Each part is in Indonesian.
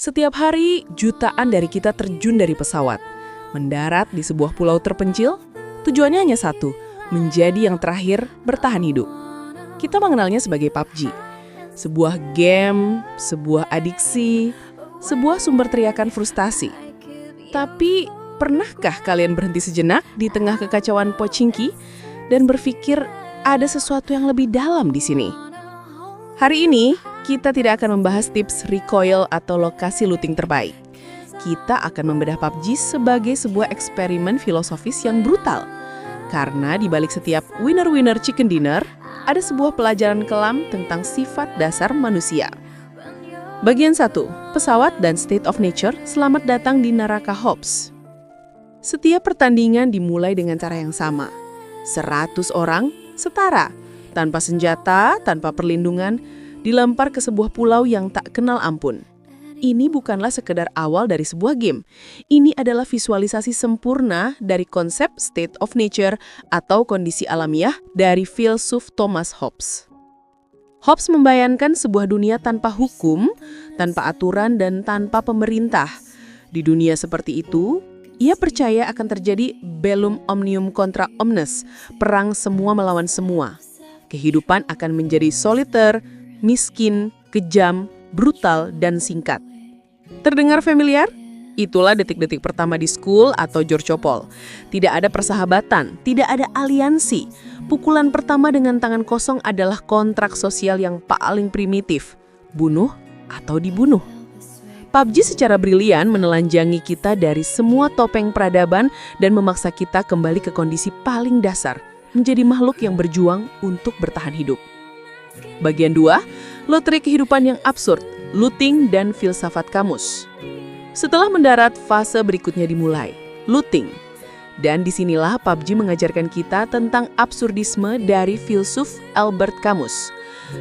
Setiap hari, jutaan dari kita terjun dari pesawat, mendarat di sebuah pulau terpencil. Tujuannya hanya satu, menjadi yang terakhir bertahan hidup. Kita mengenalnya sebagai PUBG. Sebuah game, sebuah adiksi, sebuah sumber teriakan frustasi. Tapi, pernahkah kalian berhenti sejenak di tengah kekacauan Pochinki dan berpikir ada sesuatu yang lebih dalam di sini? Hari ini, kita tidak akan membahas tips recoil atau lokasi looting terbaik. Kita akan membedah PUBG sebagai sebuah eksperimen filosofis yang brutal. Karena di balik setiap winner-winner chicken dinner, ada sebuah pelajaran kelam tentang sifat dasar manusia. Bagian 1, pesawat dan state of nature, selamat datang di neraka Hobbs. Setiap pertandingan dimulai dengan cara yang sama. 100 orang, setara, tanpa senjata, tanpa perlindungan, dilempar ke sebuah pulau yang tak kenal ampun. Ini bukanlah sekedar awal dari sebuah game. Ini adalah visualisasi sempurna dari konsep state of nature atau kondisi alamiah dari filsuf Thomas Hobbes. Hobbes membayangkan sebuah dunia tanpa hukum, tanpa aturan, dan tanpa pemerintah. Di dunia seperti itu, ia percaya akan terjadi bellum omnium contra omnes, perang semua melawan semua. Kehidupan akan menjadi soliter, miskin, kejam, brutal, dan singkat. Terdengar familiar? Itulah detik-detik pertama di School atau Georgopol. Tidak ada persahabatan, tidak ada aliansi. Pukulan pertama dengan tangan kosong adalah kontrak sosial yang paling primitif. Bunuh atau dibunuh. PUBG secara brilian menelanjangi kita dari semua topeng peradaban dan memaksa kita kembali ke kondisi paling dasar, menjadi makhluk yang berjuang untuk bertahan hidup. Bagian 2, loteri kehidupan yang absurd, looting dan filsafat kamus. Setelah mendarat, fase berikutnya dimulai, looting. Dan disinilah PUBG mengajarkan kita tentang absurdisme dari filsuf Albert Camus.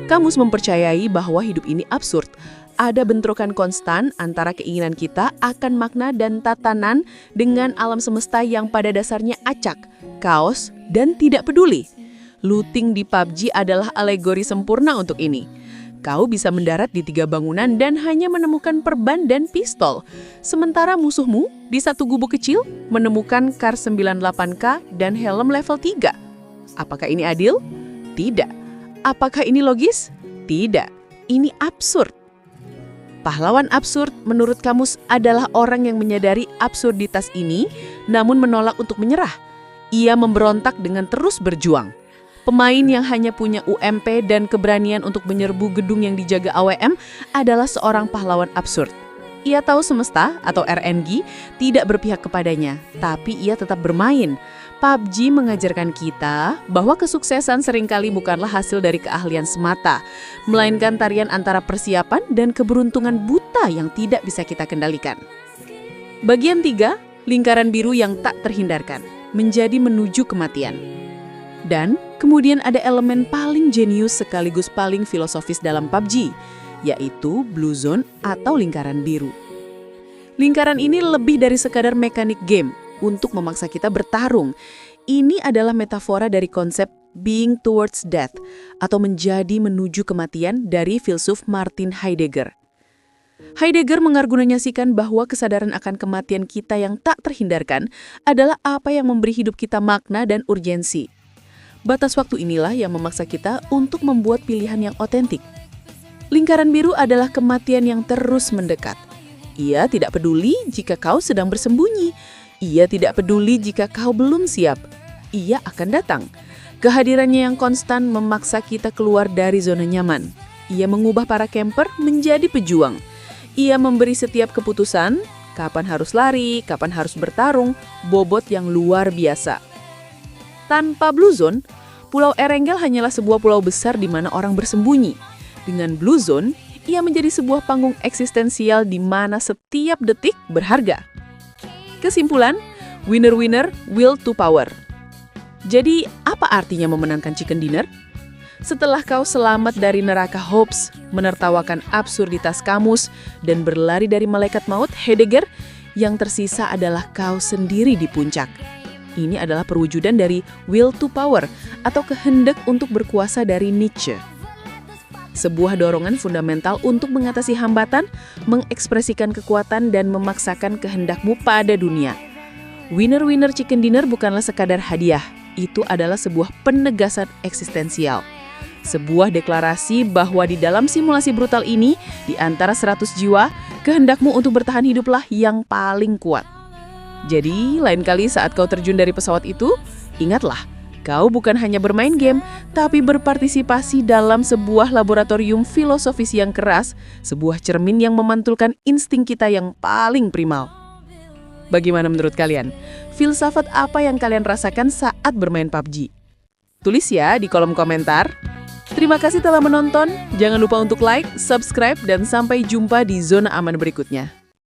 Camus mempercayai bahwa hidup ini absurd. Ada bentrokan konstan antara keinginan kita akan makna dan tatanan dengan alam semesta yang pada dasarnya acak, kaos, dan tidak peduli. Looting di PUBG adalah alegori sempurna untuk ini. Kau bisa mendarat di 3 bangunan dan hanya menemukan perban dan pistol. Sementara musuhmu di satu gubuk kecil menemukan Kar 98K dan helm level 3. Apakah ini adil? Tidak. Apakah ini logis? Tidak. Ini absurd. Pahlawan absurd menurut Camus adalah orang yang menyadari absurditas ini namun menolak untuk menyerah. Ia memberontak dengan terus berjuang. Pemain yang hanya punya UMP dan keberanian untuk menyerbu gedung yang dijaga AWM adalah seorang pahlawan absurd. Ia tahu semesta atau RNG tidak berpihak kepadanya, tapi ia tetap bermain. PUBG mengajarkan kita bahwa kesuksesan seringkali bukanlah hasil dari keahlian semata, melainkan tarian antara persiapan dan keberuntungan buta yang tidak bisa kita kendalikan. Bagian 3, lingkaran biru yang tak terhindarkan, menjadi menuju kematian. Dan kemudian ada elemen paling jenius sekaligus paling filosofis dalam PUBG, yaitu Blue Zone atau lingkaran biru. Lingkaran ini lebih dari sekadar mekanik game untuk memaksa kita bertarung. Ini adalah metafora dari konsep being towards death atau menjadi menuju kematian dari filsuf Martin Heidegger. Heidegger mengargumentasikan bahwa kesadaran akan kematian kita yang tak terhindarkan adalah apa yang memberi hidup kita makna dan urgensi. Batas waktu inilah yang memaksa kita untuk membuat pilihan yang otentik. Lingkaran biru adalah kematian yang terus mendekat. Ia tidak peduli jika kau sedang bersembunyi. Ia tidak peduli jika kau belum siap. Ia akan datang. Kehadirannya yang konstan memaksa kita keluar dari zona nyaman. Ia mengubah para camper menjadi pejuang. Ia memberi setiap keputusan, kapan harus lari, kapan harus bertarung, bobot yang luar biasa. Tanpa Blue Zone, Pulau Erengel hanyalah sebuah pulau besar di mana orang bersembunyi. Dengan Blue Zone, ia menjadi sebuah panggung eksistensial di mana setiap detik berharga. Kesimpulan, winner-winner, will to power. Jadi, apa artinya memenangkan chicken dinner? Setelah kau selamat dari neraka Hobbes, menertawakan absurditas Camus, dan berlari dari malaikat maut Heidegger, yang tersisa adalah kau sendiri di puncak. Ini adalah perwujudan dari will to power atau kehendak untuk berkuasa dari Nietzsche. sebuah dorongan fundamental untuk mengatasi hambatan, mengekspresikan kekuatan, dan memaksakan kehendakmu pada dunia. Winner-winner chicken dinner bukanlah sekadar hadiah, itu adalah sebuah penegasan eksistensial. Sebuah deklarasi bahwa di dalam simulasi brutal ini, di antara 100 jiwa, kehendakmu untuk bertahan hiduplah yang paling kuat. Jadi, lain kali saat kau terjun dari pesawat itu, ingatlah, kau bukan hanya bermain game, tapi berpartisipasi dalam sebuah laboratorium filosofis yang keras, sebuah cermin yang memantulkan insting kita yang paling primal. Bagaimana menurut kalian? Filsafat apa yang kalian rasakan saat bermain PUBG? Tulis ya di kolom komentar. Terima kasih telah menonton, jangan lupa untuk like, subscribe, dan sampai jumpa di zona aman berikutnya.